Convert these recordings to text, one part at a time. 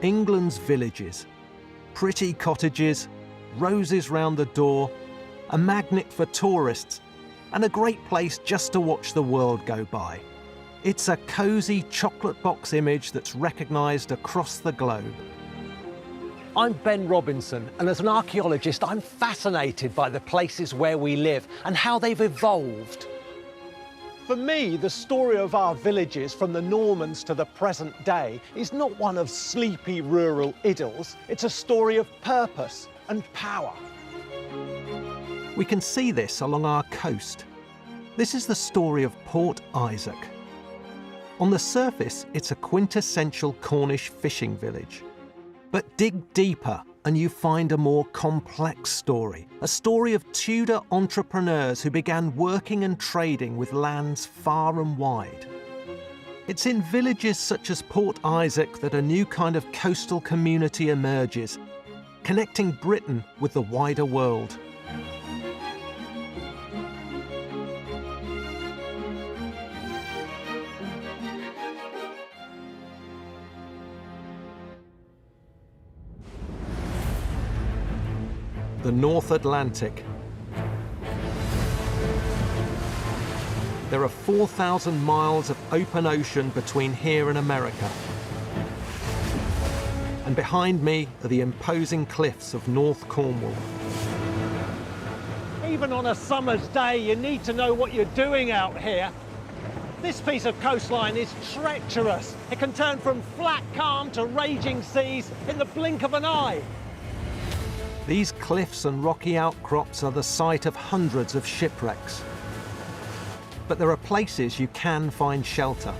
England's villages. Pretty cottages, roses round the door, a magnet for tourists, and a great place just to watch the world go by. It's a cosy chocolate box image that's recognised across the globe. I'm Ben Robinson, and as an archaeologist, I'm fascinated by the places where we live and how they've evolved. For me, the story of our villages from the Normans to the present day is not one of sleepy rural idylls. It's a story of purpose and power. We can see this along our coast. This is the story of Port Isaac. On the surface, it's a quintessential Cornish fishing village. But dig deeper and you find a more complex story, a story of Tudor entrepreneurs who began working and trading with lands far and wide. It's in villages such as Port Isaac that a new kind of coastal community emerges, connecting Britain with the wider world. The North Atlantic. There are 4,000 miles of open ocean between here and America. And behind me are the imposing cliffs of North Cornwall. Even on a summer's day, you need to know what you're doing out here. This piece of coastline is treacherous. It can turn from flat calm to raging seas in the blink of an eye. These cliffs and rocky outcrops are the site of hundreds of shipwrecks. But there are places you can find shelter.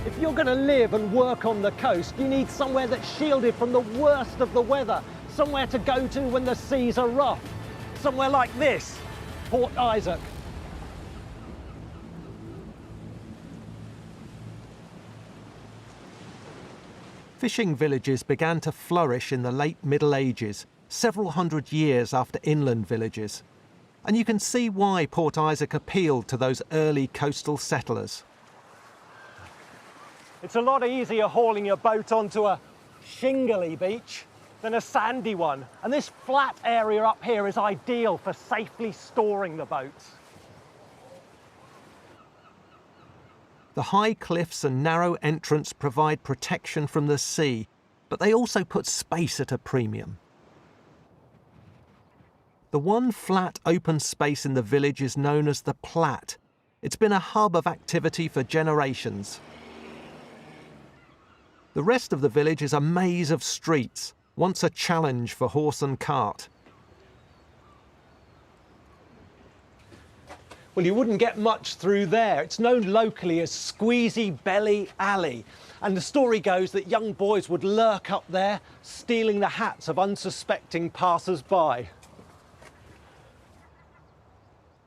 If you're going to live and work on the coast, you need somewhere that's shielded from the worst of the weather, somewhere to go to when the seas are rough. Somewhere like this, Port Isaac. Fishing villages began to flourish in the late Middle Ages, several hundred years after inland villages. And you can see why Port Isaac appealed to those early coastal settlers. It's a lot easier hauling your boat onto a shingly beach than a sandy one. And this flat area up here is ideal for safely storing the boats. The high cliffs and narrow entrance provide protection from the sea, but they also put space at a premium. The one flat open space in the village is known as the Plat. It's been a hub of activity for generations. The rest of the village is a maze of streets, once a challenge for horse and cart. Well, you wouldn't get much through there. It's known locally as Squeezy Belly Alley. And the story goes that young boys would lurk up there, stealing the hats of unsuspecting passers-by.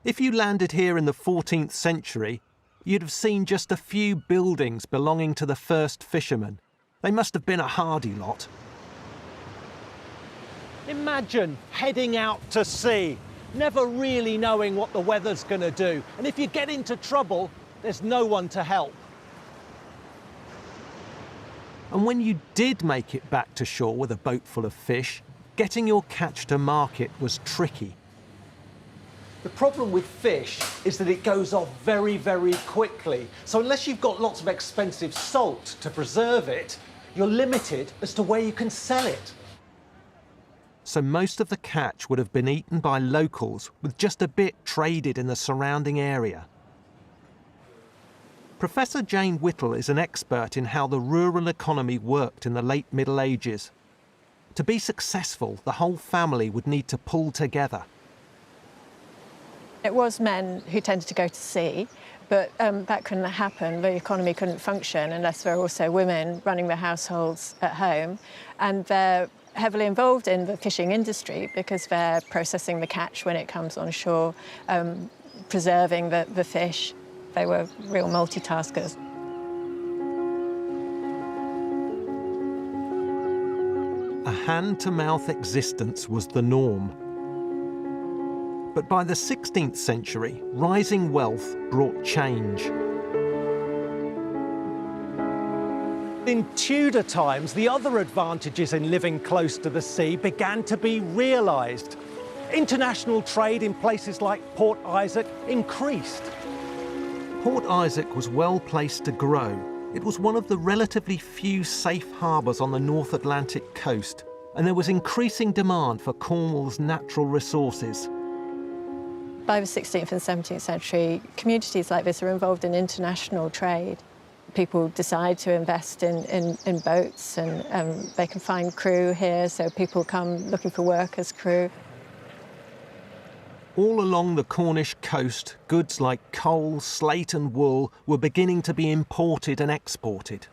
If you landed here in the 14th century, you'd have seen just a few buildings belonging to the first fishermen. They must have been a hardy lot. Imagine heading out to sea, never really knowing what the weather's going to do. And if you get into trouble, there's no one to help. And when you did make it back to shore with a boat full of fish, getting your catch to market was tricky. The problem with fish is that it goes off very, very quickly. So unless you've got lots of expensive salt to preserve it, you're limited as to where you can sell it. So most of the catch would have been eaten by locals, with just a bit traded in the surrounding area. Professor Jane Whittle is an expert in how the rural economy worked in the late Middle Ages. To be successful, the whole family would need to pull together. It was men who tended to go to sea, but that couldn't happen. The economy couldn't function unless there were also women running the households at home. And they're heavily involved in the fishing industry because they're processing the catch when it comes on shore, preserving the fish. They were real multitaskers. A hand-to-mouth existence was the norm. But by the 16th century, rising wealth brought change. In Tudor times, the other advantages in living close to the sea began to be realised. International trade in places like Port Isaac increased. Port Isaac was well placed to grow. It was one of the relatively few safe harbours on the North Atlantic coast, and there was increasing demand for Cornwall's natural resources. By the 16th and 17th century, communities like this are involved in international trade. People decide to invest in boats, and they can find crew here, so people come looking for work as crew. All along the Cornish coast, goods like coal, slate and wool were beginning to be imported and exported.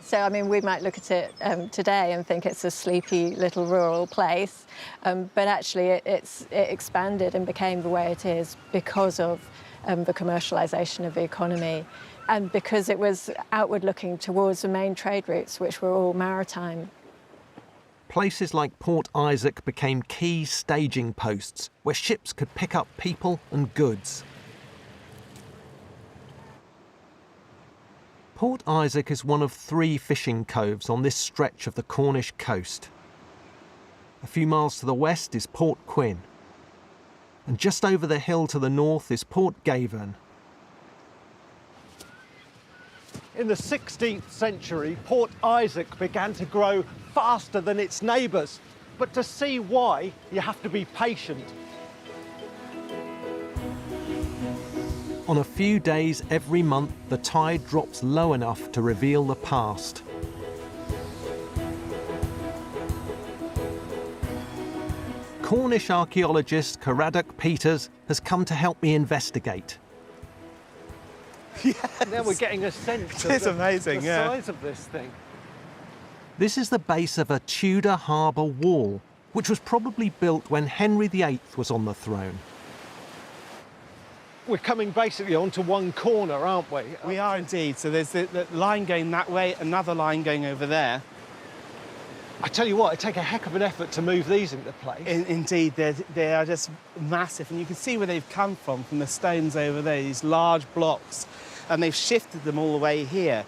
So, I mean, we might look at it today and think it's a sleepy little rural place, but actually it expanded and became the way it is because of the commercialisation of the economy, and because it was outward looking towards the main trade routes, which were all maritime. Places like Port Isaac became key staging posts where ships could pick up people and goods. Port Isaac is one of 3 fishing coves on this stretch of the Cornish coast. A few miles to the west is Port Quin, and just over the hill to the north is Port Gavern. In the 16th century, Port Isaac began to grow faster than its neighbours. But to see why, you have to be patient. On a few days every month, the tide drops low enough to reveal the past. Cornish archaeologist Caradoc Peters has come to help me investigate. Yes. Now we're getting a sense of the size of this thing. This is the base of a Tudor harbour wall, which was probably built when Henry VIII was on the throne. We're coming basically onto one corner, aren't we? We are indeed. So there's the line going that way, another line going over there. I tell you what, it'd take a heck of an effort to move these into place. Indeed, they are just massive, and you can see where they've come from the stones over there, these large blocks, and they've shifted them all the way here.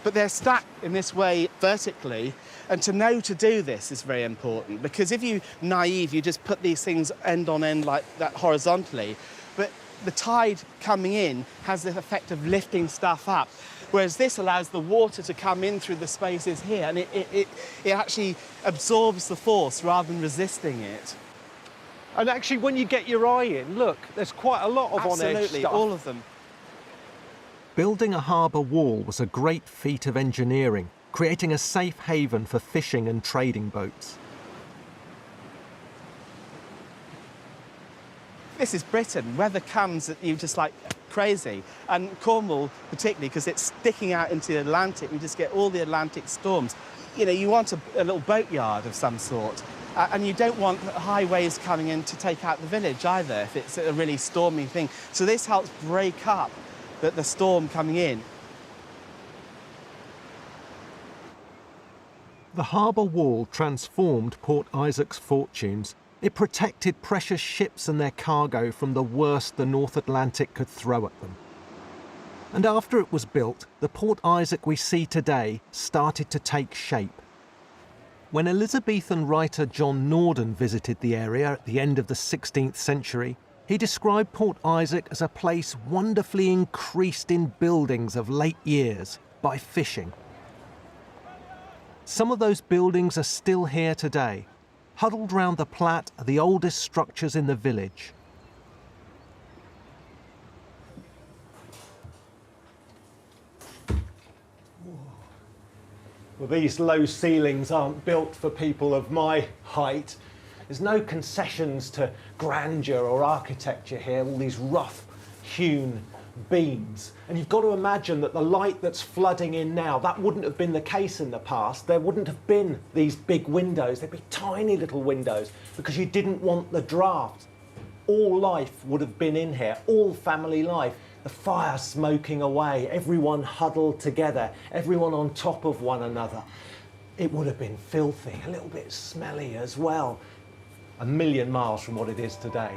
But they're stacked in this way vertically, and to know to do this is very important, because if you're naive, you just put these things end on end like that horizontally, but the tide coming in has the effect of lifting stuff up, whereas this allows the water to come in through the spaces here, and it actually absorbs the force rather than resisting it. And actually, when you get your eye in, look, there's quite a lot of on-edge stuff. Absolutely, all of them. Building a harbour wall was a great feat of engineering, creating a safe haven for fishing and trading boats. This is Britain. Weather comes at you just like crazy. And Cornwall, particularly, because it's sticking out into the Atlantic, you just get all the Atlantic storms. You know, you want a little boatyard of some sort. And you don't want high waves coming in to take out the village either, if it's a really stormy thing. So this helps break up the storm coming in. The harbour wall transformed Port Isaac's fortunes. It protected precious ships and their cargo from the worst the North Atlantic could throw at them. And after it was built, the Port Isaac we see today started to take shape. When Elizabethan writer John Norden visited the area at the end of the 16th century, he described Port Isaac as a place wonderfully increased in buildings of late years by fishing. Some of those buildings are still here today. Huddled round the Platt are the oldest structures in the village. Well, these low ceilings aren't built for people of my height. There's no concessions to grandeur or architecture here, all these rough hewn beams. And you've got to imagine that the light that's flooding in now, that wouldn't have been the case in the past. There wouldn't have been these big windows. There'd be tiny little windows because you didn't want the draft. All life would have been in here, all family life. The fire smoking away, everyone huddled together, everyone on top of one another. It would have been filthy, a little bit smelly as well. A million miles from what it is today.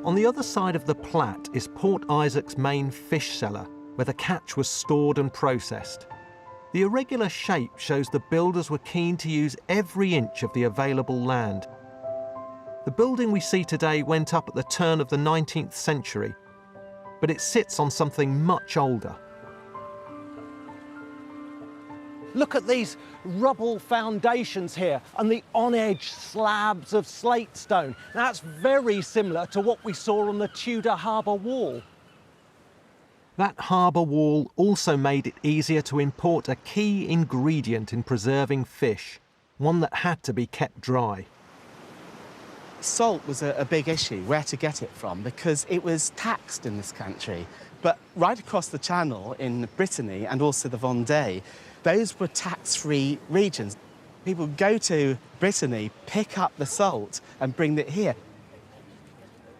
On the other side of the Platte is Port Isaac's main fish cellar, where the catch was stored and processed. The irregular shape shows the builders were keen to use every inch of the available land. The building we see today went up at the turn of the 19th century, but it sits on something much older. Look at these rubble foundations here and the on-edge slabs of slate stone. That's very similar to what we saw on the Tudor harbour wall. That harbour wall also made it easier to import a key ingredient in preserving fish, one that had to be kept dry. Salt was a big issue, where to get it from, because it was taxed in this country. But right across the Channel in Brittany and also the Vendée, those were tax-free regions. People would go to Brittany, pick up the salt and bring it here.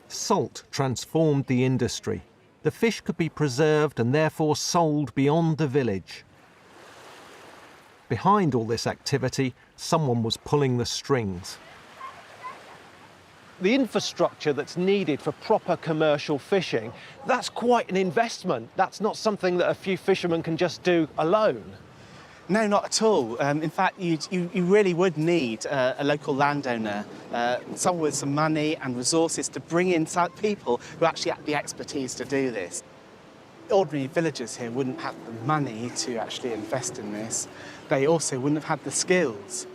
Salt transformed the industry. The fish could be preserved and therefore sold beyond the village. Behind all this activity, someone was pulling the strings. The infrastructure that's needed for proper commercial fishing, that's quite an investment. That's not something that a few fishermen can just do alone. No, not at all. In fact, you really would need a local landowner, someone with some money and resources to bring in people who actually have the expertise to do this. Ordinary villagers here wouldn't have the money to actually invest in this. They also wouldn't have had the skills.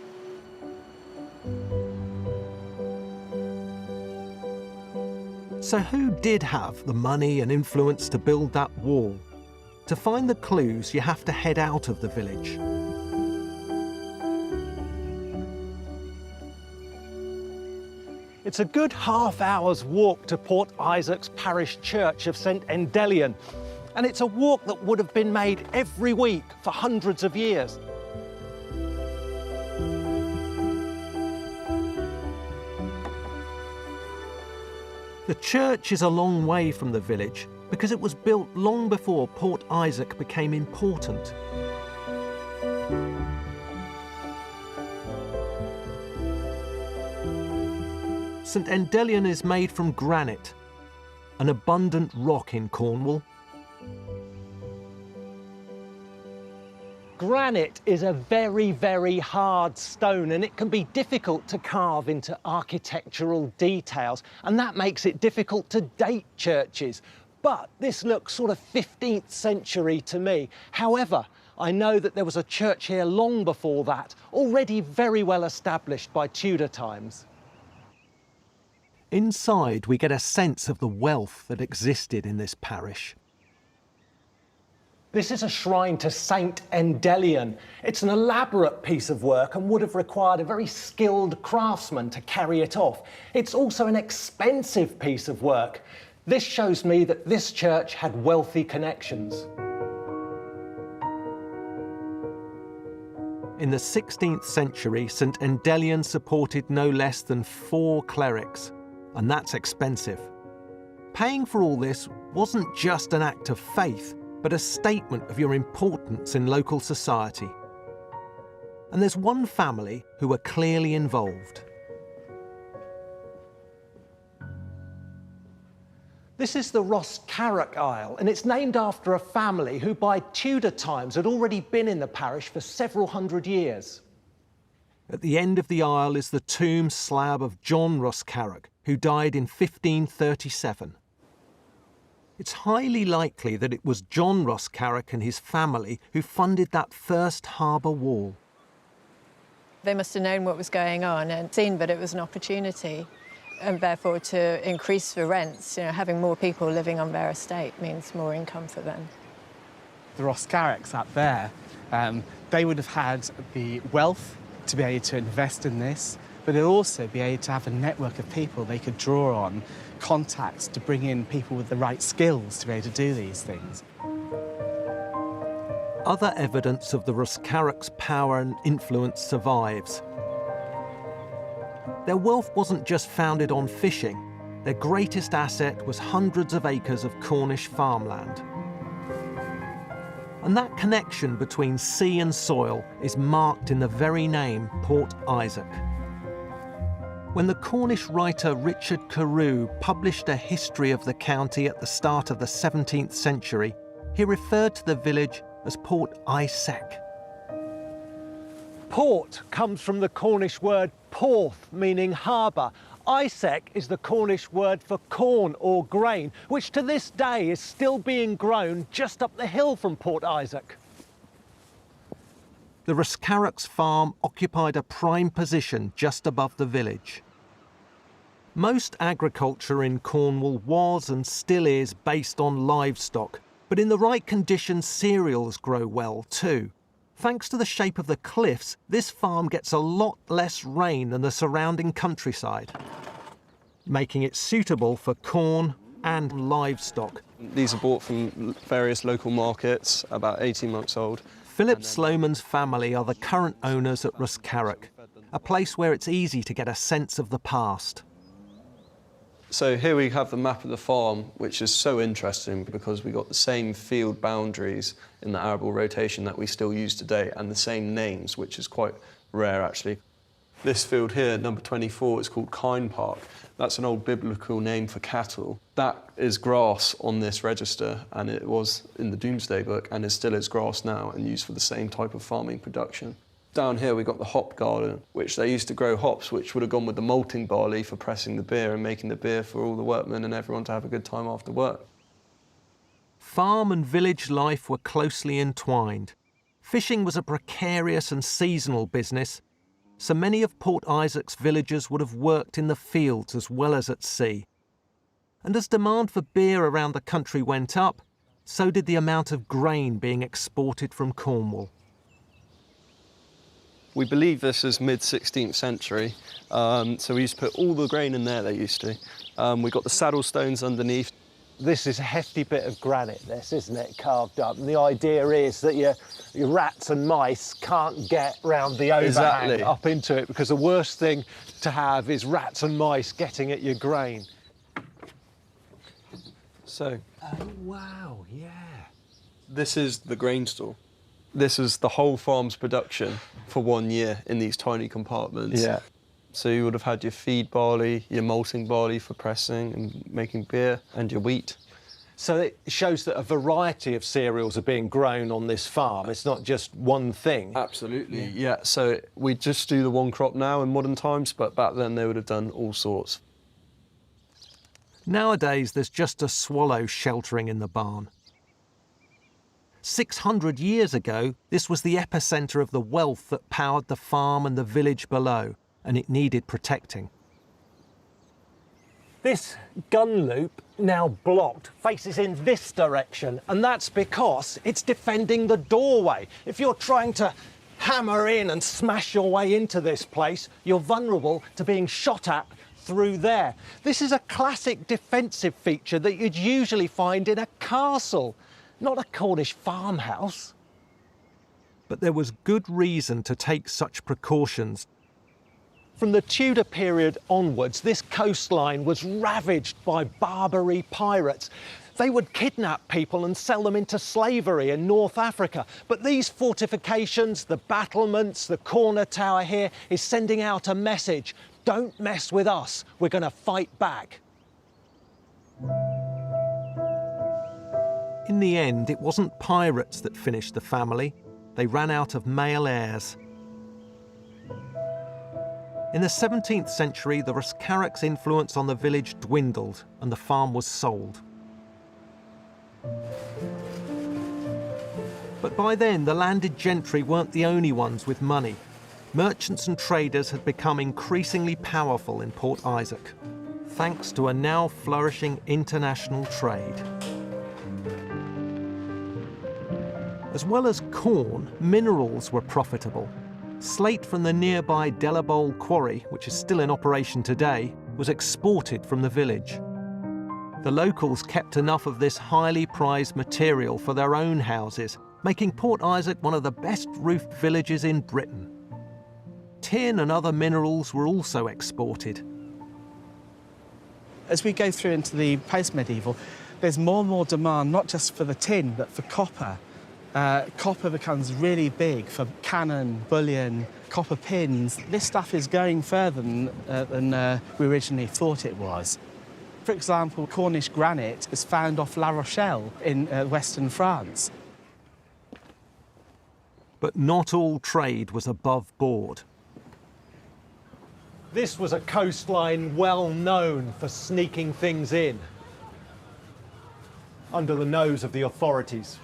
So who did have the money and influence to build that wall? To find the clues, you have to head out of the village. It's a good half-hour's walk to Port Isaac's parish church of St Endelion, and it's a walk that would have been made every week for hundreds of years. The church is a long way from the village because it was built long before Port Isaac became important. St Endelion is made from granite, an abundant rock in Cornwall. Granite is a very, very hard stone, and it can be difficult to carve into architectural details, and that makes it difficult to date churches. But this looks sort of 15th century to me. However, I know that there was a church here long before that, already very well established by Tudor times. Inside, we get a sense of the wealth that existed in this parish. This is a shrine to Saint Endelion. It's an elaborate piece of work and would have required a very skilled craftsman to carry it off. It's also an expensive piece of work. This shows me that this church had wealthy connections. In the 16th century, St Endelion supported no less than 4 clerics, and that's expensive. Paying for all this wasn't just an act of faith, but a statement of your importance in local society. And there's one family who were clearly involved. This is the Roscarrock Isle, and it's named after a family who by Tudor times had already been in the parish for several hundred years. At the end of the isle is the tomb slab of John Roscarrock, who died in 1537. It's highly likely that it was John Roscarrock and his family who funded that first harbour wall. They must have known what was going on and seen that it was an opportunity, and therefore to increase the rents. You know, having more people living on their estate means more income for them. The Roscarrocks up there, they would have had the wealth to be able to invest in this, but they'll also be able to have a network of people they could draw on, contacts to bring in people with the right skills to be able to do these things. Other evidence of the Roscarrock's power and influence survives. Their wealth wasn't just founded on fishing. Their greatest asset was hundreds of acres of Cornish farmland. And that connection between sea and soil is marked in the very name Port Isaac. When the Cornish writer Richard Carew published a history of the county at the start of the 17th century, he referred to the village as Port Isaac. Port comes from the Cornish word porth, meaning harbour. Isaac is the Cornish word for corn or grain, which to this day is still being grown just up the hill from Port Isaac. The Rescarrock's farm occupied a prime position just above the village. Most agriculture in Cornwall was and still is based on livestock, but in the right conditions cereals grow well too. Thanks to the shape of the cliffs, this farm gets a lot less rain than the surrounding countryside, making it suitable for corn and livestock. These are bought from various local markets, about 18 months old. Philip Sloman's family are the current owners at Rescarrock, a place where it's easy to get a sense of the past. So here we have the map of the farm, which is so interesting because we got the same field boundaries in the arable rotation that we still use today, and the same names, which is quite rare actually. This field here, number 24, is called Kine Park. That's an old biblical name for cattle. That is grass on this register, and it was in the Doomsday Book, and it still is grass now and used for the same type of farming production. Down here we got the hop garden, which they used to grow hops, which would have gone with the malting barley for pressing the beer and making the beer for all the workmen and everyone to have a good time after work. Farm and village life were closely entwined. Fishing was a precarious and seasonal business, so many of Port Isaac's villagers would have worked in the fields as well as at sea. And as demand for beer around the country went up, so did the amount of grain being exported from Cornwall. We believe this is mid-16th century, so we used to put all the grain in there, they used to. We got the saddle stones underneath. This is a hefty bit of granite, this, isn't it, carved up? And the idea is that your rats and mice can't get round the overhang up into it, because the worst thing to have is rats and mice getting at your grain. So, oh, wow, yeah. This is the grain store. This is the whole farm's production for 1 year in these tiny compartments. Yeah. So you would have had your feed barley, your malting barley for pressing and making beer, and your wheat. So it shows that a variety of cereals are being grown on this farm. It's not just one thing. Absolutely, yeah. So we just do the one crop now in modern times, but back then they would have done all sorts. Nowadays, there's just a swallow sheltering in the barn. 600 years ago, this was the epicentre of the wealth that powered the farm and the village below, and it needed protecting. This gun loop, now blocked, faces in this direction, and that's because it's defending the doorway. If you're trying to hammer in and smash your way into this place, you're vulnerable to being shot at through there. This is a classic defensive feature that you'd usually find in a castle, not a Cornish farmhouse. But there was good reason to take such precautions. From the Tudor period onwards, this coastline was ravaged by Barbary pirates. They would kidnap people and sell them into slavery in North Africa. But these fortifications, the battlements, the corner tower here, is sending out a message. Don't mess with us, we're going to fight back. In the end, it wasn't pirates that finished the family. They ran out of male heirs. In the 17th century, the Rescarrock's influence on the village dwindled and the farm was sold. But by then, the landed gentry weren't the only ones with money. Merchants and traders had become increasingly powerful in Port Isaac, thanks to a now flourishing international trade. As well as corn, minerals were profitable. Slate from the nearby Delabole quarry, which is still in operation today, was exported from the village. The locals kept enough of this highly prized material for their own houses, making Port Isaac one of the best roofed villages in Britain. Tin and other minerals were also exported. As we go through into the post-medieval, there's more and more demand, not just for the tin, but for copper copper becomes really big for cannon, bullion, copper pins. This stuff is going further than we originally thought it was. For example, Cornish granite is found off La Rochelle in western France. But not all trade was above board. This was a coastline well known for sneaking things in under the nose of the authorities.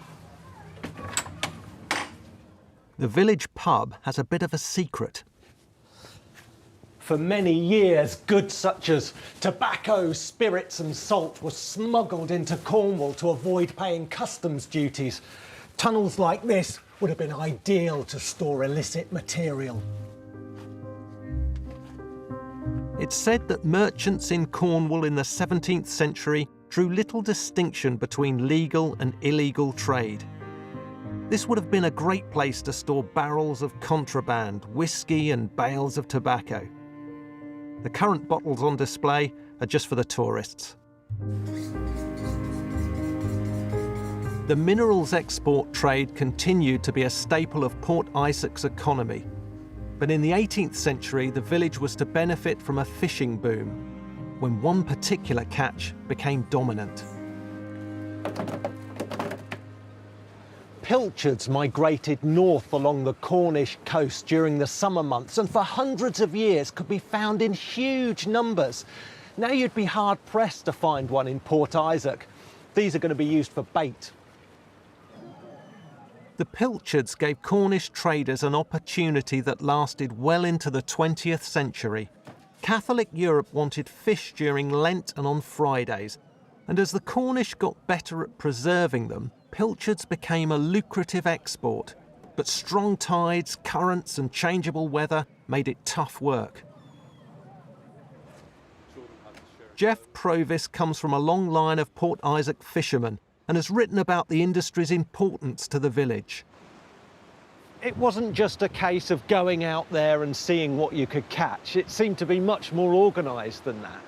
The village pub has a bit of a secret. For many years, goods such as tobacco, spirits and salt were smuggled into Cornwall to avoid paying customs duties. Tunnels like this would have been ideal to store illicit material. It's said that merchants in Cornwall in the 17th century drew little distinction between legal and illegal trade. This would have been a great place to store barrels of contraband, whiskey and bales of tobacco. The current bottles on display are just for the tourists. The minerals export trade continued to be a staple of Port Isaac's economy. But in the 18th century, the village was to benefit from a fishing boom, when one particular catch became dominant. Pilchards migrated north along the Cornish coast during the summer months and for hundreds of years could be found in huge numbers. Now you'd be hard-pressed to find one in Port Isaac. These are going to be used for bait. The pilchards gave Cornish traders an opportunity that lasted well into the 20th century. Catholic Europe wanted fish during Lent and on Fridays, and as the Cornish got better at preserving them, pilchards became a lucrative export. But strong tides, currents and changeable weather made it tough work. Jeff Provis comes from a long line of Port Isaac fishermen and has written about the industry's importance to the village. It wasn't just a case of going out there and seeing what you could catch. It seemed to be much more organised than that.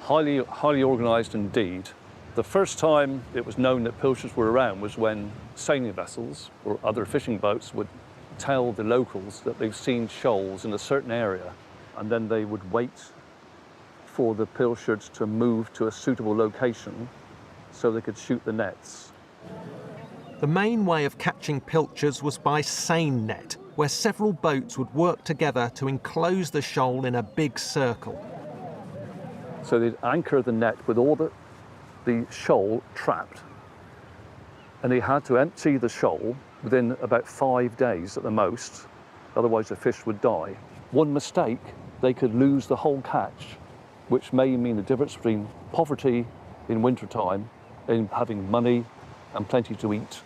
Highly organised indeed. The first time it was known that pilchards were around was when sailing vessels or other fishing boats would tell the locals that they've seen shoals in a certain area, and then they would wait for the pilchards to move to a suitable location so they could shoot the nets. The main way of catching pilchards was by seine net, where several boats would work together to enclose the shoal in a big circle. So they'd anchor the net with all the shoal trapped, and they had to empty the shoal within about 5 days at the most, otherwise the fish would die. One mistake, they could lose the whole catch, which may mean the difference between poverty in wintertime and having money and plenty to eat.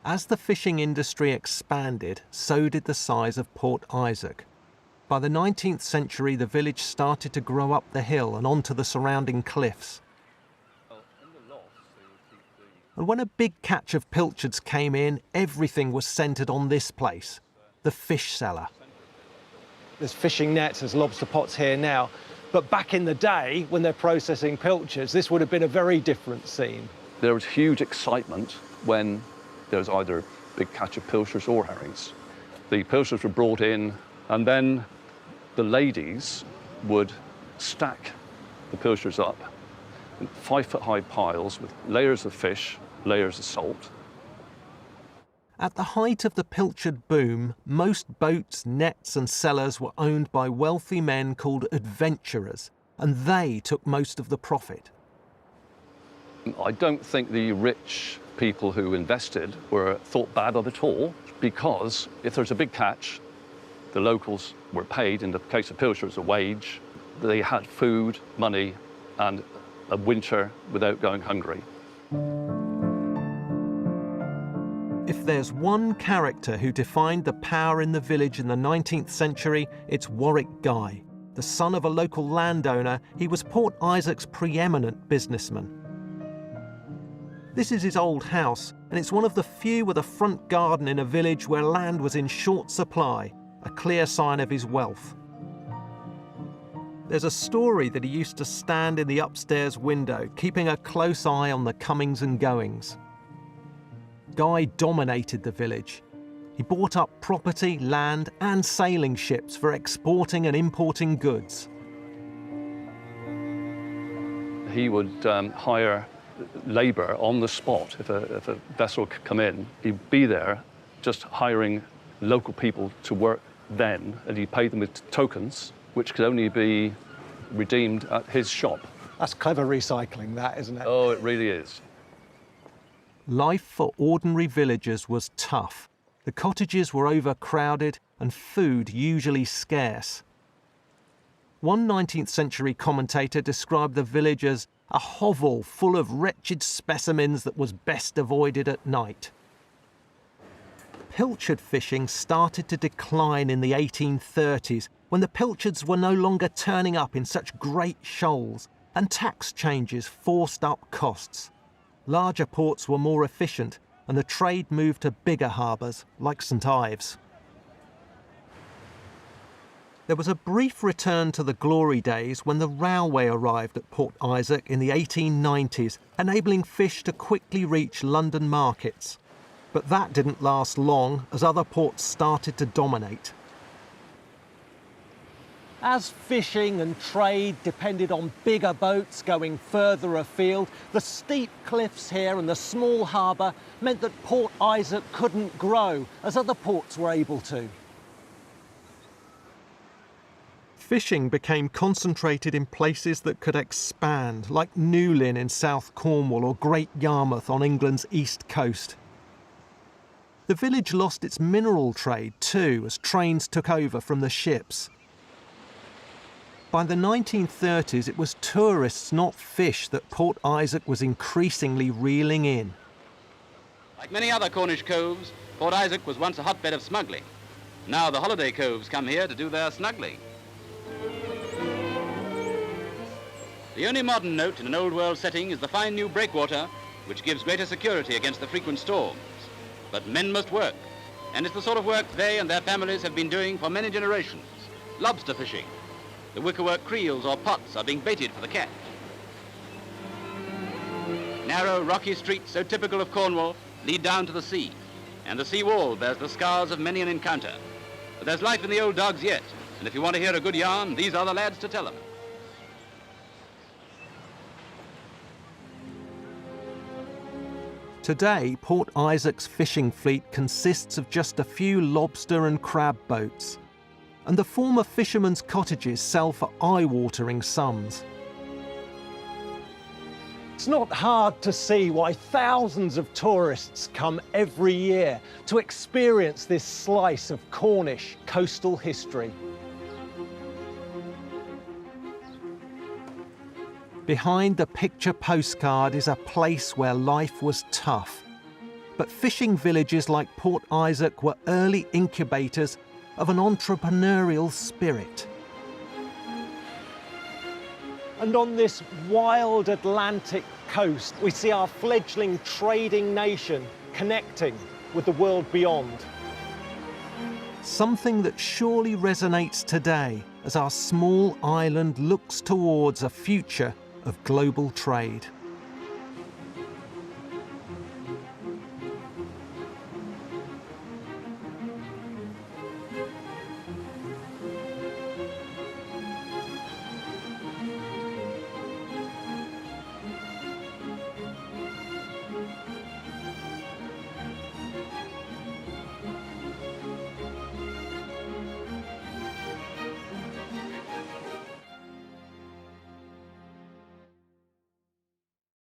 As the fishing industry expanded, so did the size of Port Isaac. By the 19th century, the village started to grow up the hill and onto the surrounding cliffs. And when a big catch of pilchards came in, everything was centred on this place, the fish cellar. There's fishing nets, there's lobster pots here now, but back in the day, when they're processing pilchards, this would have been a very different scene. There was huge excitement when there was either a big catch of pilchards or herrings. The pilchards were brought in, and then the ladies would stack the pilchards up in 5-foot-high piles with layers of fish, layers of salt. At the height of the pilchard boom, most boats, nets and cellars were owned by wealthy men called adventurers, and they took most of the profit. I don't think the rich people who invested were thought bad of at all, because if there's a big catch, the locals were paid, in the case of pilchards, a wage. They had food, money, and a winter without going hungry. If there's one character who defined the power in the village in the 19th century, it's Warwick Guy. The son of a local landowner, he was Port Isaac's preeminent businessman. This is his old house, and it's one of the few with a front garden in a village where land was in short supply, a clear sign of his wealth. There's a story that he used to stand in the upstairs window, keeping a close eye on the comings and goings. Guy dominated the village. He bought up property, land and sailing ships for exporting and importing goods. He would hire labour on the spot. If a vessel could come in, he'd be there just hiring local people to work then, and he paid them with tokens, which could only be redeemed at his shop. That's clever recycling, that, isn't it? Oh, it really is. Life for ordinary villagers was tough. The cottages were overcrowded and food usually scarce. One 19th century commentator described the village as a hovel full of wretched specimens that was best avoided at night. Pilchard fishing started to decline in the 1830s when the pilchards were no longer turning up in such great shoals and tax changes forced up costs. Larger ports were more efficient and the trade moved to bigger harbours like St Ives. There was a brief return to the glory days when the railway arrived at Port Isaac in the 1890s, enabling fish to quickly reach London markets. But that didn't last long as other ports started to dominate. As fishing and trade depended on bigger boats going further afield, the steep cliffs here and the small harbour meant that Port Isaac couldn't grow as other ports were able to. Fishing became concentrated in places that could expand, like Newlyn in South Cornwall or Great Yarmouth on England's east coast. The village lost its mineral trade too as trains took over from the ships. By the 1930s, it was tourists, not fish, that Port Isaac was increasingly reeling in. Like many other Cornish coves, Port Isaac was once a hotbed of smuggling. Now the holiday coves come here to do their snuggling. The only modern note in an old world setting is the fine new breakwater, which gives greater security against the frequent storms. But men must work, and it's the sort of work they and their families have been doing for many generations. Lobster fishing. The wickerwork creels or pots are being baited for the catch. Narrow, rocky streets, so typical of Cornwall, lead down to the sea, and the sea wall bears the scars of many an encounter. But there's life in the old dogs yet, and if you want to hear a good yarn, these are the lads to tell them. Today, Port Isaac's fishing fleet consists of just a few lobster and crab boats, and the former fishermen's cottages sell for eye-watering sums. It's not hard to see why thousands of tourists come every year to experience this slice of Cornish coastal history. Behind the picture postcard is a place where life was tough. But fishing villages like Port Isaac were early incubators of an entrepreneurial spirit. And on this wild Atlantic coast, we see our fledgling trading nation connecting with the world beyond. Something that surely resonates today as our small island looks towards a future of global trade.